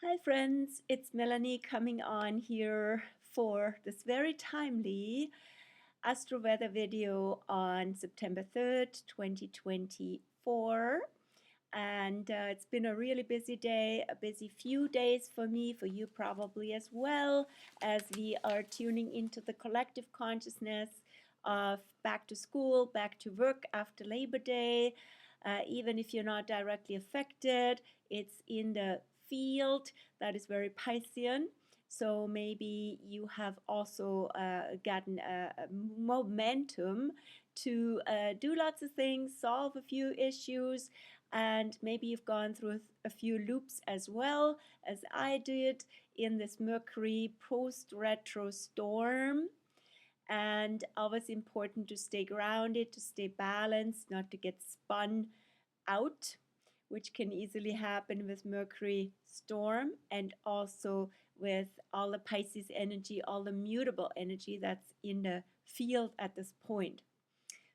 Hi friends, it's Melanie coming on here for this very timely Astro Weather video on September 3rd, 2024. And it's been a really busy day, a busy few days for me, for you probably as well, as we are tuning into the collective consciousness of back to school, back to work after Labor Day. Even if you're not directly affected, it's in the field that is very Piscean. So maybe you have also gotten a momentum to do lots of things, solve a few issues, and maybe you've gone through a few loops as well as I did in this Mercury post-retro storm. And always important to stay grounded, to stay balanced, not to get spun out, which can easily happen with Mercury storm and also with all the Pisces energy, all the mutable energy that's in the field at this point.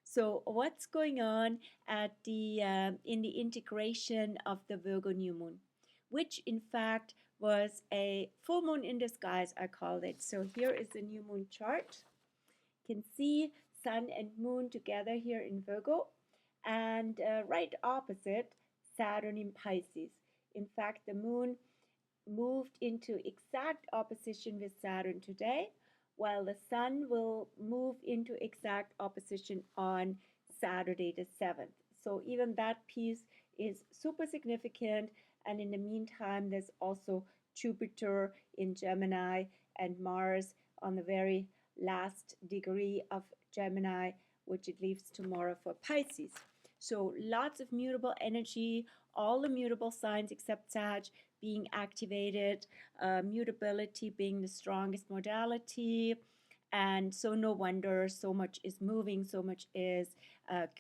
So what's going on at the in the integration of the Virgo new moon, which in fact was a full moon in disguise, I called it. So here is the new moon chart. You can see sun and moon together here in Virgo, and right opposite Saturn in Pisces. In fact, the moon moved into exact opposition with Saturn today, while the sun will move into exact opposition on Saturday the 7th. So even that piece is super significant. And in the meantime, there's also Jupiter in Gemini and Mars on the very last degree of Gemini, which it leaves tomorrow for Pisces. So lots of mutable energy, all the mutable signs except Sag being activated, mutability being the strongest modality. And so no wonder so much is moving, so much is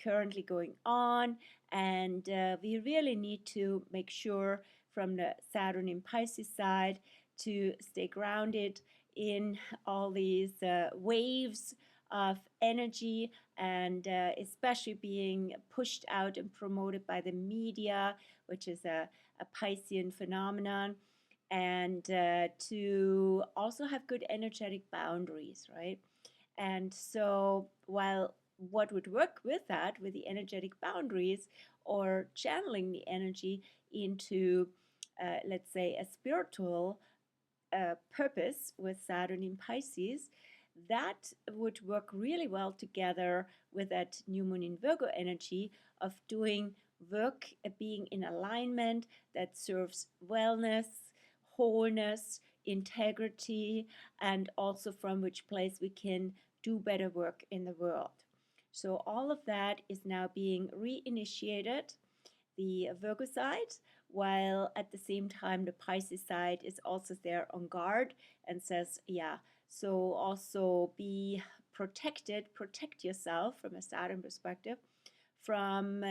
currently going on. And we really need to make sure from the Saturn in Pisces side to stay grounded in all these waves of energy, and especially being pushed out and promoted by the media, which is a Piscean phenomenon, and to also have good energetic boundaries, right? And so while what would work with that, with the energetic boundaries or channeling the energy into, let's say, a spiritual purpose with Saturn in Pisces, that would work really well together with that new moon in Virgo energy of doing work, being in alignment that serves wellness, wholeness, integrity, and also from which place we can do better work in the world. So all of that is now being reinitiated, the Virgo side, while at the same time the Pisces side is also there on guard and says, yeah, so also be protected, protect yourself from a Saturn perspective from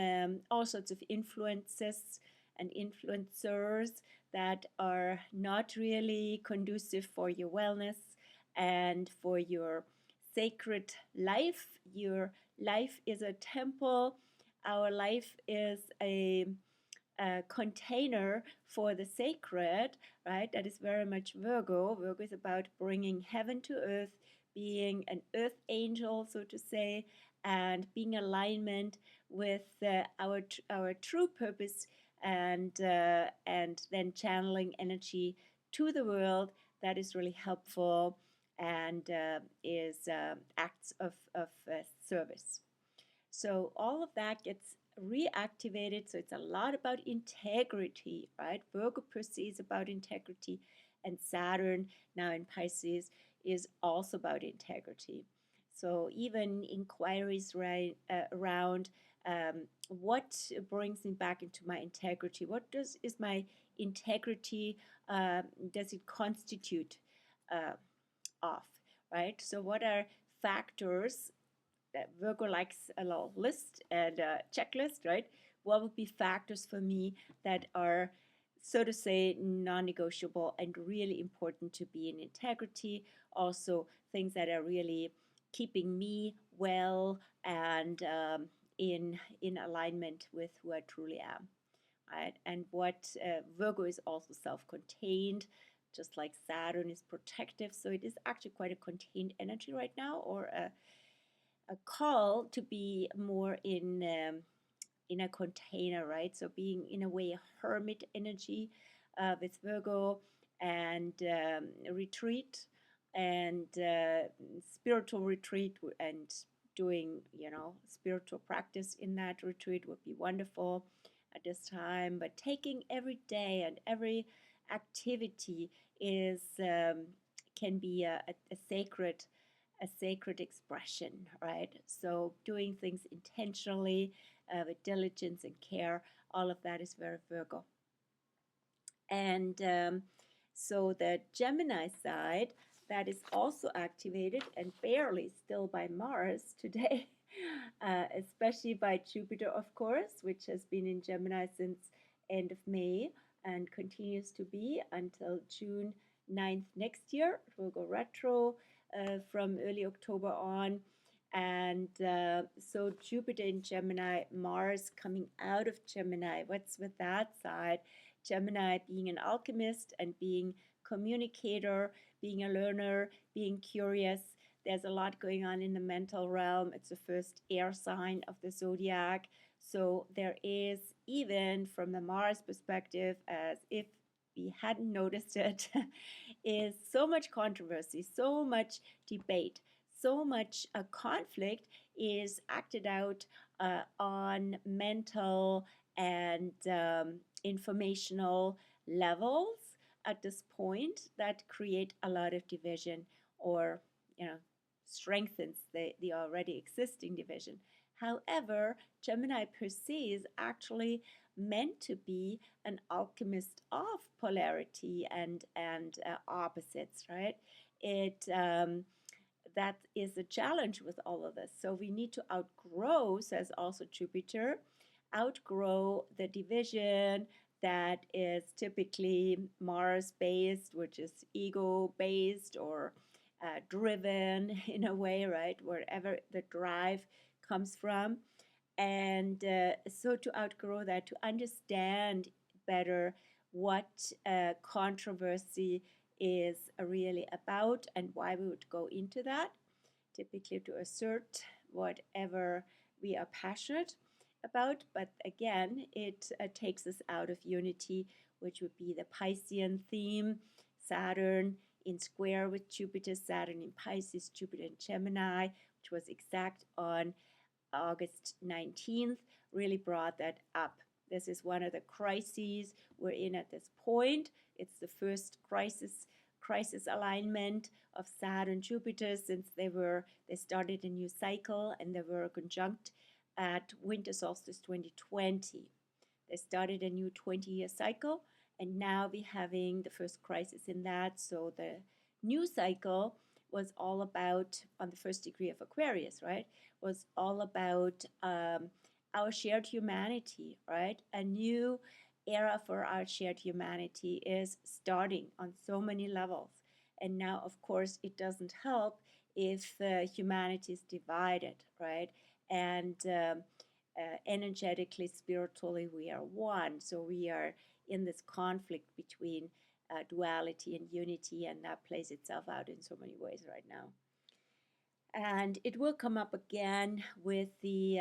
all sorts of influences and influencers that are not really conducive for your wellness and for your sacred life. Your life is a temple. Our life is a container for the sacred, right? That is very much Virgo. Virgo is about bringing heaven to earth, being an earth angel, so to say, and being in alignment with our true purpose, and then channeling energy to the world that is really helpful and is acts of service. So all of that gets reactivated. So it's a lot about integrity, right? Virgo per se is about integrity, and Saturn now in Pisces is also about integrity. So even inquiries around what brings me back into my integrity, what is my integrity, does it constitute of, right? So what are factors that Virgo likes a little list and a checklist, right? What would be factors for me that are, so to say, non-negotiable and really important to be in integrity? Also, things that are really keeping me well and in alignment with who I truly am. right? And what Virgo is also self-contained, just like Saturn is protective. So it is actually quite a contained energy right now, or a call to be more in a container, right? So being in a way a hermit energy with Virgo, and retreat, and spiritual retreat, and doing, spiritual practice in that retreat would be wonderful at this time. But taking every day and every activity is can be a sacred expression, right? So doing things intentionally, with diligence and care, all of that is very Virgo. And so the Gemini side, that is also activated and barely still by Mars today, especially by Jupiter, of course, which has been in Gemini since end of May and continues to be until June 9th next year. It will go retro from early October on. And so Jupiter in Gemini, Mars coming out of Gemini. What's with that side? Gemini being an alchemist and being communicator, being a learner, being curious. There's a lot going on in the mental realm. It's the first air sign of the zodiac. So there is, even from the Mars perspective, as if we hadn't noticed it, is so much controversy, so much debate, so much conflict is acted out on mental and informational levels at this point that create a lot of division, or strengthens the already existing division. However, Gemini per se is actually meant to be an alchemist of polarity and opposites, right? It that is a challenge with all of this. So we need to outgrow, says also Jupiter, outgrow the division that is typically Mars based, which is ego based, or driven in a way, right? Wherever the drive comes from. And so to outgrow that, to understand better what controversy is really about and why we would go into that, typically to assert whatever we are passionate about. But again, it takes us out of unity, which would be the Piscean theme, Saturn in square with Jupiter, Saturn in Pisces, Jupiter in Gemini, which was exact on August 19th, really brought that up. This is one of the crises we're in at this point. It's the first crisis alignment of Saturn Jupiter since they started a new cycle, and they were conjunct at winter solstice 2020. They started a new 20-year cycle, and now we're having the first crisis in that. So the new cycle was all about, on the first degree of Aquarius, right, was all about our shared humanity, right? A new era for our shared humanity is starting on so many levels. And now, of course, it doesn't help if humanity is divided, right? And energetically, spiritually, we are one. So we are in this conflict between duality and unity, and that plays itself out in so many ways right now. And it will come up again with the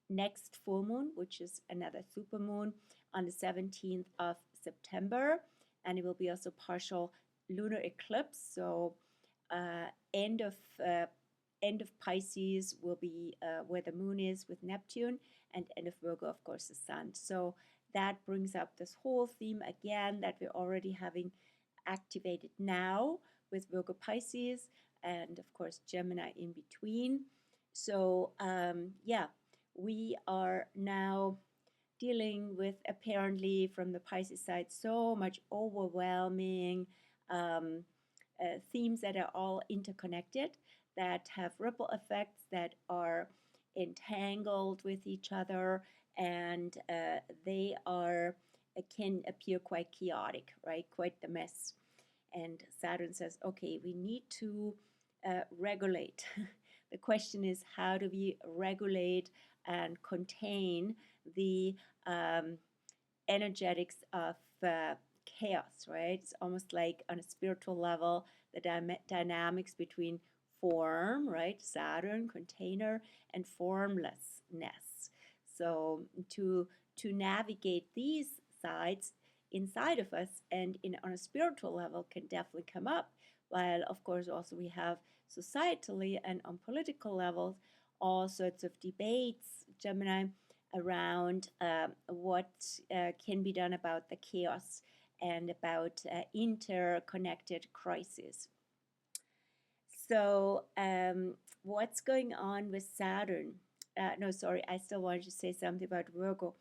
next full moon, which is another supermoon on the 17th of September. And it will be also partial lunar eclipse. So end of Pisces will be where the moon is with Neptune, and end of Virgo, of course, the sun. So that brings up this whole theme again that we're already having activated now with Virgo Pisces, and of course Gemini in between. So yeah, we are now dealing with, apparently from the Pisces side, so much overwhelming themes that are all interconnected, that have ripple effects, that are entangled with each other, and they can appear quite chaotic, right? Quite the mess. And Saturn says, okay, we need to regulate. The question is, how do we regulate and contain the energetics of chaos, right? It's almost like on a spiritual level, the dynamics between form, right? Saturn, container, and formlessness. So to navigate these sides inside of us and on a spiritual level can definitely come up. While of course also we have societally and on political levels all sorts of debates, Gemini, around what can be done about the chaos and about interconnected crises. So what's going on with Saturn? No, sorry, I still wanted to say something about Virgo.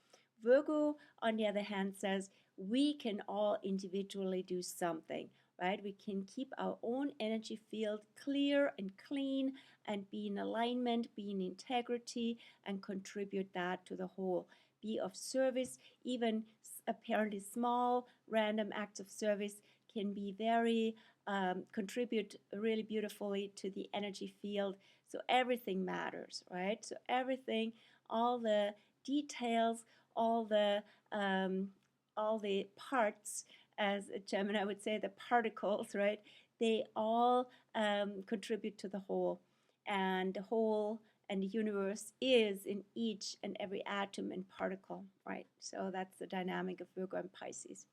Virgo, on the other hand, says we can all individually do something, right? We can keep our own energy field clear and clean and be in alignment, be in integrity, and contribute that to the whole. Be of service, even apparently small, random acts of service can be very contribute really beautifully to the energy field. So everything matters, right? So everything, all the details, all the parts, as Gemini would say, the particles, right? They all contribute to the whole, and the whole and the universe is in each and every atom and particle, right? So that's the dynamic of Virgo and Pisces.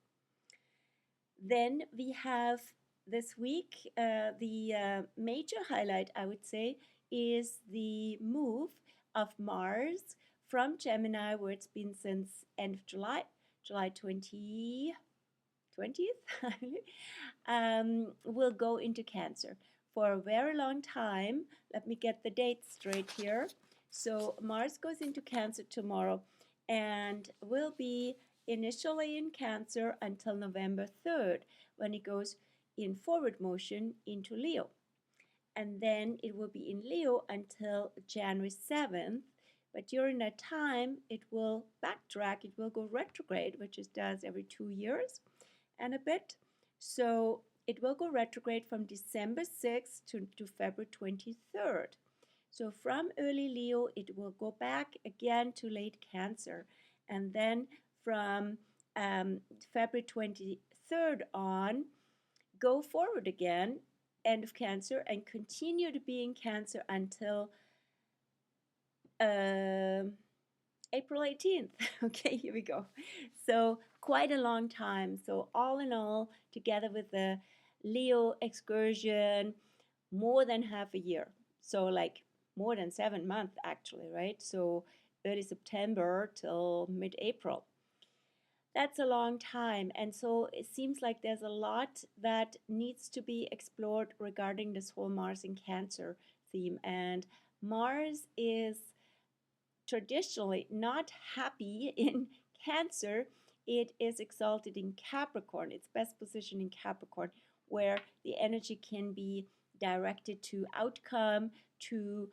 Then we have this week, the major highlight, I would say, is the move of Mars from Gemini, where it's been since end of July, July 20th, will go into Cancer for a very long time. Let me get the date straight here. So Mars goes into Cancer tomorrow and will be initially in Cancer until November 3rd, when it goes in forward motion into Leo. And then it will be in Leo until January 7th. But during that time, it will backtrack, it will go retrograde, which it does every 2 years and a bit. So it will go retrograde from December 6th to February 23rd. So from early Leo, it will go back again to late Cancer. And then from February 23rd on, go forward again, end of Cancer, and continue to be in Cancer until April 18th. Okay, here we go. So quite a long time. So all in all, together with the Leo excursion, more than half a year. So like more than 7 months actually, right? So early September till mid-April. That's a long time. And so it seems like there's a lot that needs to be explored regarding this whole Mars in Cancer theme. And Mars is traditionally not happy in Cancer. It is exalted in Capricorn. It's best positioned in Capricorn, where the energy can be directed to outcome, to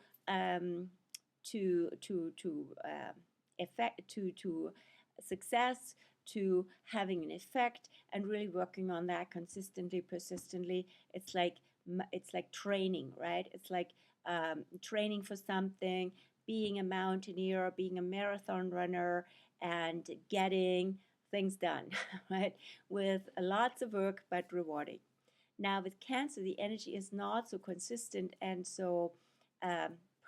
effect, to success, to having an effect, and really working on that consistently, persistently. It's like training, right? It's like training for something, being a mountaineer, being a marathon runner, and getting things done, right? With lots of work, but rewarding. Now with Cancer, the energy is not so consistent and so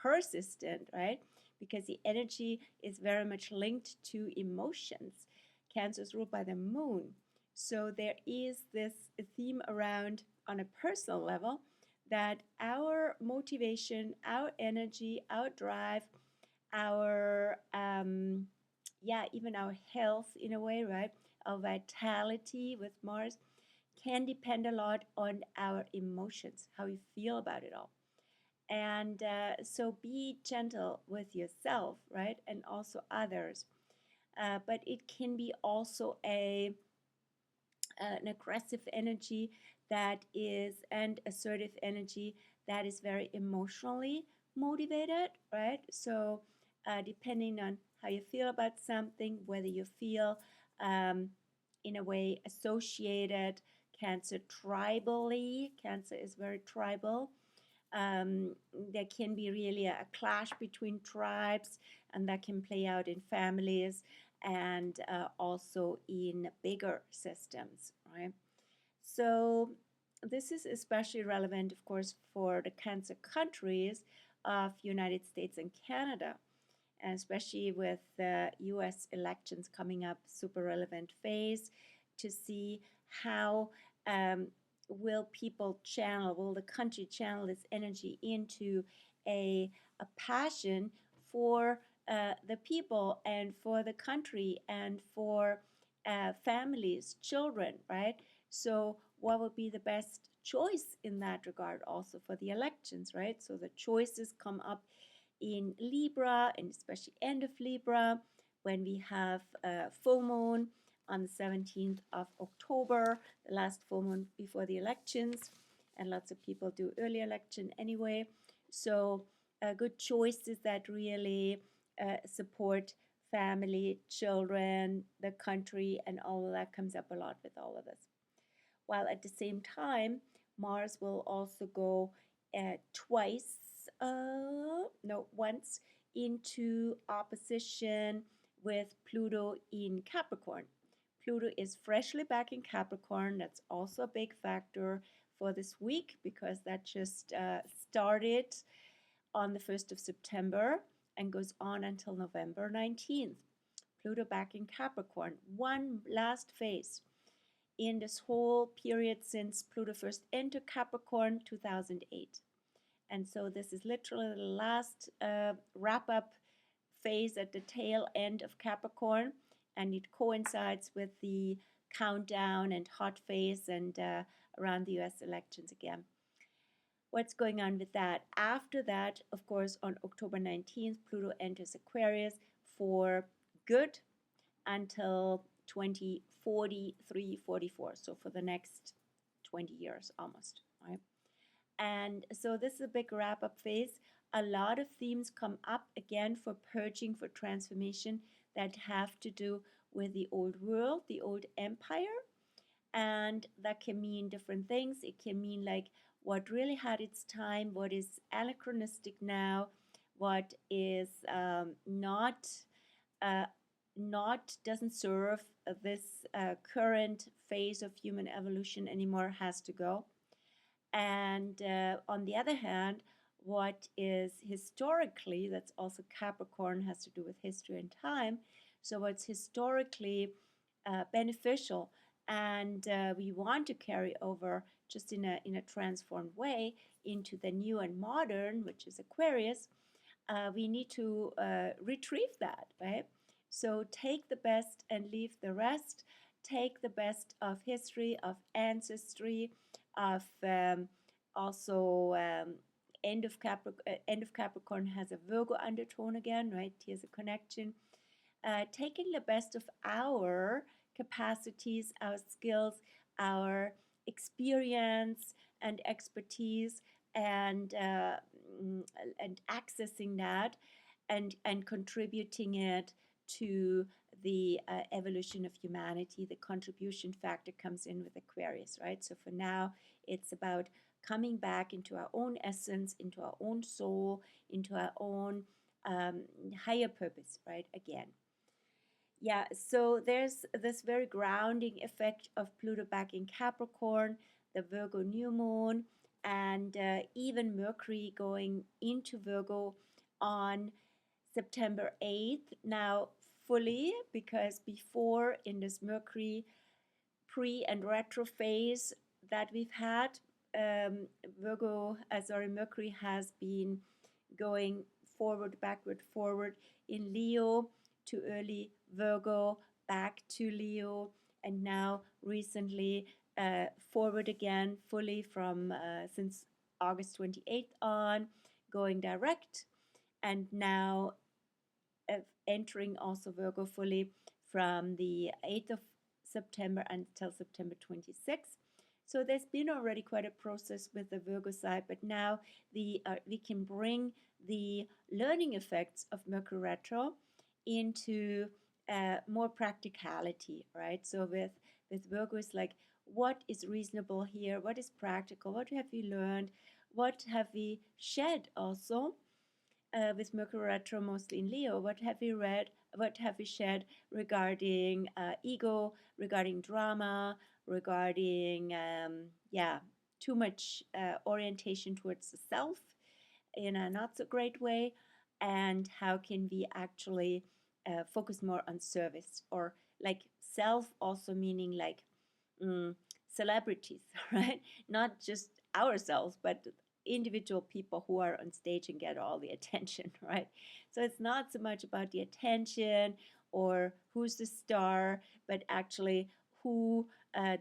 persistent, right? Because the energy is very much linked to emotions. Cancer is ruled by the moon. So there is this theme around, on a personal level, that our motivation, our energy, our drive, our even our health in a way, right? Our vitality with Mars can depend a lot on our emotions, how you feel about it all. And so be gentle with yourself, right? And also others. But it can be also an aggressive energy that is, and assertive energy that is very emotionally motivated, right? So depending on how you feel about something, whether you feel in a way associated, Cancer tribally, Cancer is very tribal. There can be really a clash between tribes, and that can play out in families. and also in bigger systems, right? So this is especially relevant, of course, for the Cancer countries of United States and Canada, and especially with the US elections coming up, super relevant phase to see how will the country channel this energy into a passion for the people and for the country and for families, children, right? So what would be the best choice in that regard also for the elections, right? So the choices come up in Libra, and especially end of Libra, when we have full moon on the 17th of October, the last full moon before the elections, and lots of people do early election anyway. So good choices that really support family, children, the country, and all of that comes up a lot with all of this. While at the same time, Mars will also go once into opposition with Pluto in Capricorn. Pluto is freshly back in Capricorn. That's also a big factor for this week because that just started on the 1st of September and goes on until November 19th. Pluto back in Capricorn. One last phase in this whole period since Pluto first entered Capricorn, 2008. And so this is literally the last wrap-up phase at the tail end of Capricorn, and it coincides with the countdown and hot phase and around the US elections again. What's going on with that? After that, of course, on October 19th, Pluto enters Aquarius for good until 2043, 44, so for the next 20 years almost, right? And so this is a big wrap-up phase. A lot of themes come up again for purging, for transformation that have to do with the old world, the old empire, and that can mean different things. It can mean like what really had its time, what is anachronistic now, what is not doesn't serve this current phase of human evolution anymore, has to go. And on the other hand, what is historically, that's also Capricorn, has to do with history and time. So what's historically beneficial and we want to carry over just in a transformed way into the new and modern, which is Aquarius, we need to retrieve that, right? So take the best and leave the rest. Take the best of history, of ancestry, of also end of Capricorn has a Virgo undertone again, right? Here's a connection. Taking the best of our capacities, our skills, our experience and expertise, and accessing that and contributing it to the evolution of humanity. The contribution factor comes in with Aquarius, right? So for now, it's about coming back into our own essence, into our own soul, into our own higher purpose, right? Again. Yeah, so there's this very grounding effect of Pluto back in Capricorn, the Virgo new moon, and even Mercury going into Virgo on September 8th. Now, fully, because before in this Mercury pre and retro phase that we've had, Mercury has been going forward, backward, forward in Leo to early Virgo, back to Leo, and now recently forward again fully from since August 28th on, going direct, and now entering also Virgo fully from the 8th of September until September 26th. So there's been already quite a process with the Virgo side, but now we can bring the learning effects of Mercury retro into more practicality, right? So with Virgo, it's like, what is reasonable here? What is practical? What have we learned? What have we shed also? with Mercury retro mostly in Leo, what have you read? What have you shared regarding ego, regarding drama, regarding yeah, too much orientation towards the self in a not so great way, and how can we actually focus more on service, or like self also meaning like mm, celebrities, right? Not just ourselves, but individual people who are on stage and get all the attention, right? So it's not so much about the attention or who's the star, but actually who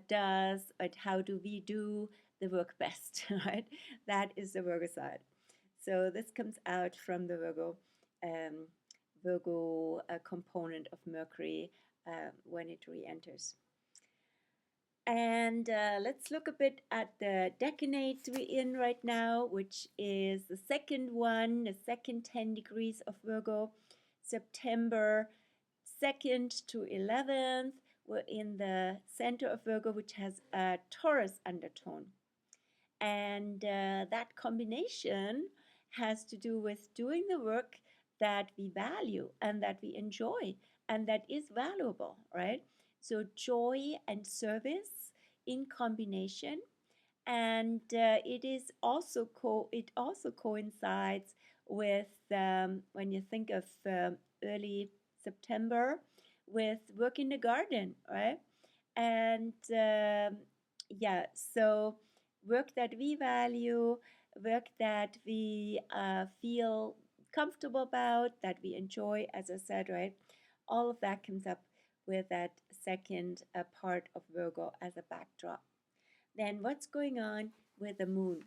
does and how do we do the work best, right? That is the Virgo side. So this comes out from the um, Virgo component of Mercury when it re-enters. And let's look a bit at the decanate we're in right now, which is the second one, the second 10 degrees of Virgo, September 2nd to 11th. We're in the center of Virgo, which has a Taurus undertone. And that combination has to do with doing the work that we value and that we enjoy and that is valuable, right? So joy and service in combination, and it also coincides with when you think of early September with work in the garden, right? And yeah, so work that we value, work that we feel comfortable about, that we enjoy, as I said, right? All of that comes up with that second part of Virgo as a backdrop. Then what's going on with the moon?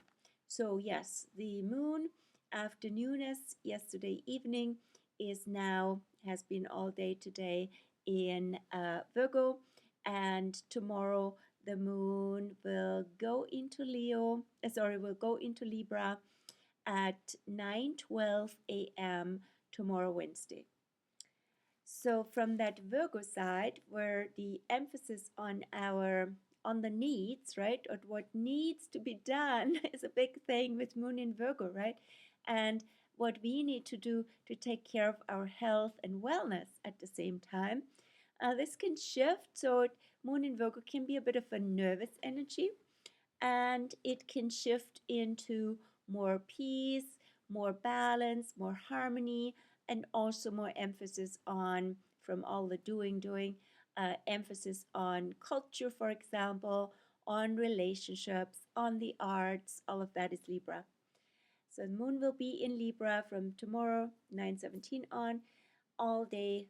So yes, the moon afternooness yesterday evening is now, has been all day today in Virgo, and tomorrow the moon will go into will go into Libra at 9:12 a.m. tomorrow, Wednesday. So from that Virgo side, where the emphasis on the needs, right, or what needs to be done is a big thing with Moon in Virgo, right? And what we need to do to take care of our health and wellness at the same time. This can shift, so Moon in Virgo can be a bit of a nervous energy, and it can shift into more peace, more balance, more harmony, and also more emphasis on, from all the doing, emphasis on culture, for example, on relationships, on the arts. All of that is Libra. So the moon will be in Libra from tomorrow, 9:17 on, all day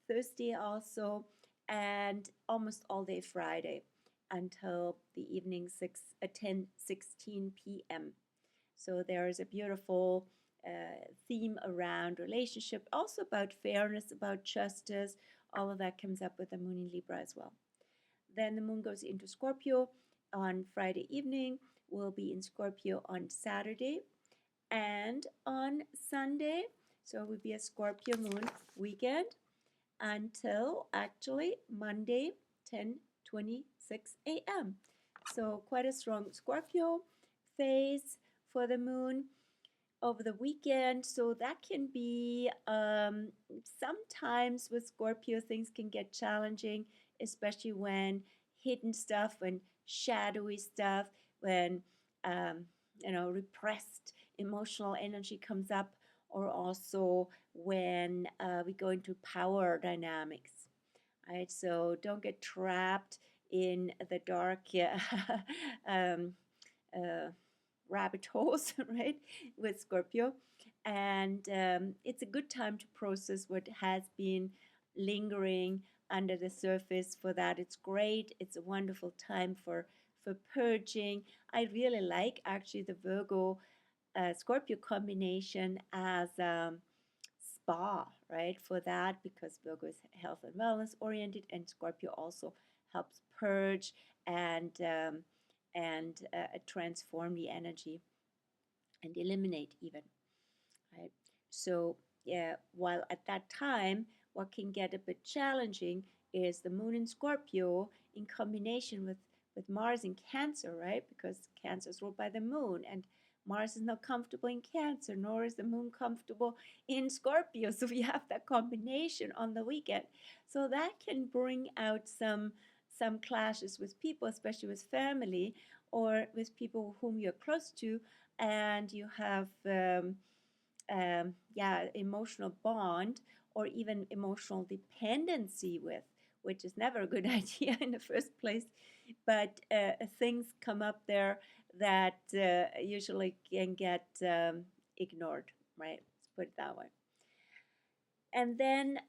Thursday also, and almost all day Friday until the evening 10:16 p.m. So there is a beautiful theme around relationship, also about fairness, about justice. All of that comes up with the moon in Libra as well. Then the moon goes into Scorpio on Friday evening. We'll be in Scorpio on Saturday and on Sunday. So it will be a Scorpio moon weekend until actually Monday, 10:26 a.m. So quite a strong Scorpio phase for the moon over the weekend. So that can be sometimes with Scorpio things can get challenging, especially when hidden stuff, when shadowy stuff, when repressed emotional energy comes up, or also when we go into power dynamics. Right, so don't get trapped in the dark um, rabbit holes, right, with Scorpio. And it's a good time to process what has been lingering under the surface. For that, it's great. It's a wonderful time for purging. I really like actually the Virgo Scorpio combination as spa, right, for that, because Virgo is health and wellness oriented, and Scorpio also helps purge and transform the energy and eliminate even, right? So yeah, while at that time what can get a bit challenging is the moon in Scorpio in combination with Mars in Cancer, right? Because Cancer is ruled by the moon, and Mars is not comfortable in Cancer, nor is the moon comfortable in Scorpio. So we have that combination on the weekend. So that can bring out some clashes with people, especially with family or with people whom you're close to, and you have emotional bond or even emotional dependency with, which is never a good idea in the first place. But things come up there that usually can get ignored, right? Let's put it that way. And then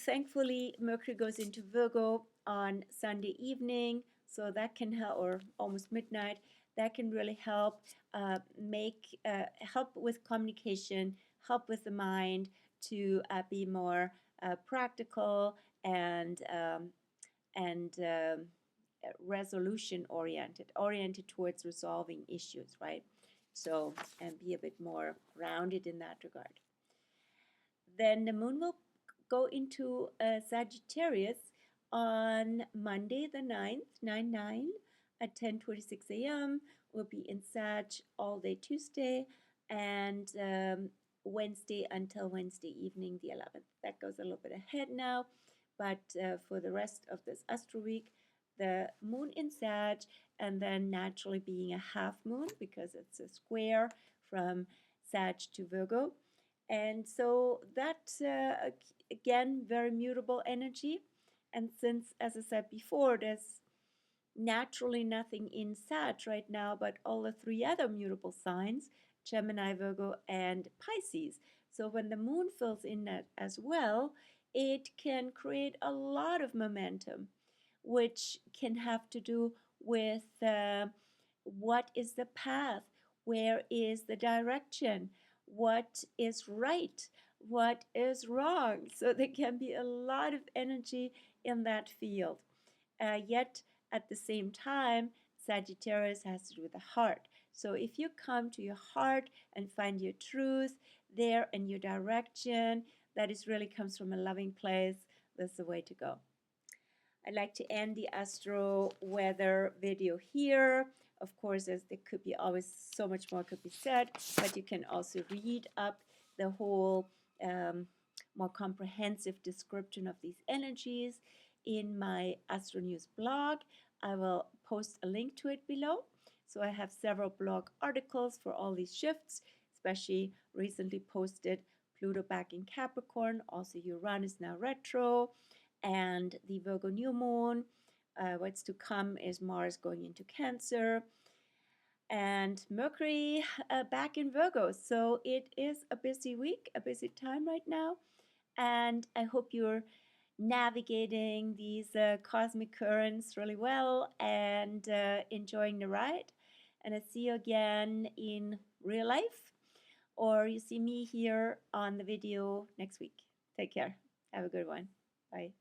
thankfully Mercury goes into Virgo on Sunday evening, so that can help, or almost midnight. That can really help help with communication, help with the mind to be more practical and resolution oriented towards resolving issues, right? So, and be a bit more rounded in that regard. Then the moon will go into Sagittarius on Monday the 9th, 9/9 at 10:26 a.m. We'll be in Sag all day Tuesday and Wednesday until Wednesday evening, the 11th. That goes a little bit ahead now, but for the rest of this Astro week, the moon in Sag, and then naturally being a half moon because it's a square from Sag to Virgo. And so that, again, very mutable energy. And since, as I said before, there's naturally nothing in Sag right now, but all the three other mutable signs, Gemini, Virgo, and Pisces. So when the moon fills in that as well, it can create a lot of momentum, which can have to do with what is the path, where is the direction, what is right, what is wrong. So there can be a lot of energy in that field. Yet at the same time, Sagittarius has to do with the heart. So if you come to your heart and find your truth there and your direction, that is really comes from a loving place, that's the way to go. I'd like to end the Astro weather video here. Of course, there could be always so much more could be said, but you can also read up the whole more comprehensive description of these energies in my Astro News blog. I will post a link to it below. So I have several blog articles for all these shifts, especially recently posted Pluto back in Capricorn, also Uranus now retro, and the Virgo new moon. What's to come is Mars going into Cancer and Mercury back in Virgo. So it is a busy week, a busy time right now. And I hope you're navigating these cosmic currents really well and enjoying the ride. And I see you again in real life, or you see me here on the video next week. Take care. Have a good one. Bye.